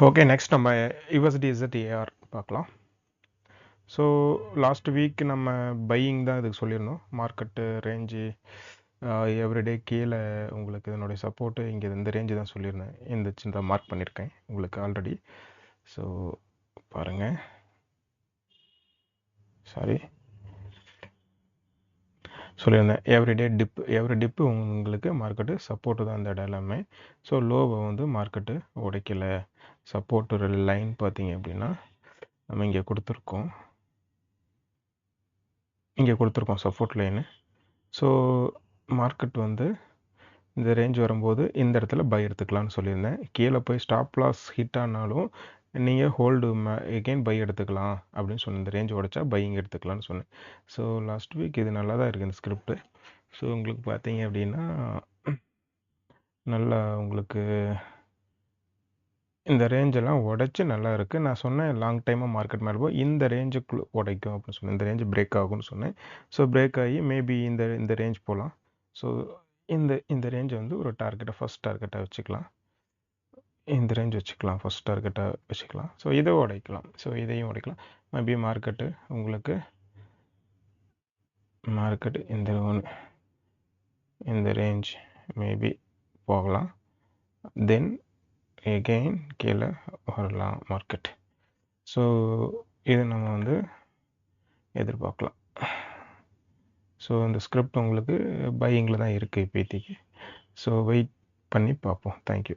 Okay, next நம்ம USD ZAR பார்க்கலாம். So last week நம்ம பையிங் தான் இதுக்கு சொல்லியிருந்தோம். மார்க்கெட்டு ரேஞ்சு எவ்ரிடே கீழே உங்களுக்கு இதனுடைய சப்போர்ட்டு இங்கே இந்த ரேஞ்சு தான் சொல்லியிருந்தேன். இந்த சின்ன மார்க் பண்ணியிருக்கேன் உங்களுக்கு ஆல்ரெடி. ஸோ பாருங்கள், சாரி சொல்லியிருந்தேன் எவ்ரி டிப்பு உங்களுக்கு மார்க்கெட்டு சப்போர்ட்டு தான் இந்த இடம் எல்லாமே. ஸோ லோவை வந்து மார்க்கெட்டு உடைக்கலை. சப்போர்ட்டு லைன் பார்த்தீங்க அப்படின்னா நம்ம இங்கே கொடுத்துருக்கோம் சப்போர்ட் லைனு. ஸோ மார்க்கெட் வந்து இந்த ரேஞ்ச் வரும்போது இந்த இடத்துல பை எடுத்துக்கலாம்னு சொல்லியிருந்தேன். கீழே போய் ஸ்டாப் லாஸ் ஹிட் ஆனாலும் நீங்கள் ஹோல்டு எகெயின் பை எடுத்துக்கலாம் அப்படின்னு சொன்னேன். இந்த ரேஞ்ச் உடைச்சா பையிங் எடுத்துக்கலாம்னு சொன்னேன். ஸோ லாஸ்ட் வீக் இது நல்லா தான் இருக்குது இந்த ஸ்கிரிப்டு. ஸோ உங்களுக்கு பார்த்தீங்க அப்படின்னா நல்லா உங்களுக்கு இந்த ரேஞ்செல்லாம் உடைச்சி நல்லா இருக்குது. நான் சொன்னேன் லாங் டைமாக மார்க்கெட் மேலே போய் இந்த ரேஞ்சுக்குள்ளே உடைக்கும் அப்படின்னு சொன்னேன். இந்த ரேஞ்சு பிரேக் ஆகும்னு சொன்னேன். ஸோ பிரேக் ஆகி மேபி இந்த ரேஞ்ச் போகலாம். ஸோ இந்த ரேஞ்ச் வந்து ஒரு டார்கெட்டை ஃபஸ்ட் டார்கெட்டாக வச்சுக்கலாம். இந்த ரேஞ்ச் வச்சுக்கலாம், ஃபஸ்ட் டார்கெட்டாக வச்சுக்கலாம். ஸோ இதை உடைக்கலாம். ஸோ இதையும் உடைக்கலாம். மேபி மார்க்கெட்டு உங்களுக்கு இந்த ரேஞ்ச் மேபி போகலாம். தென் எகெயின் கீழே வரலாம் மார்க்கெட். ஸோ இது நம்ம வந்து எதிர்பார்க்கலாம். ஸோ இந்த ஸ்கிரிப்ட் உங்களுக்கு பையிங்கில் தான் இருக்குது இப்போதைக்கு. ஸோ வெயிட் பண்ணி பார்ப்போம். தேங்க்யூ.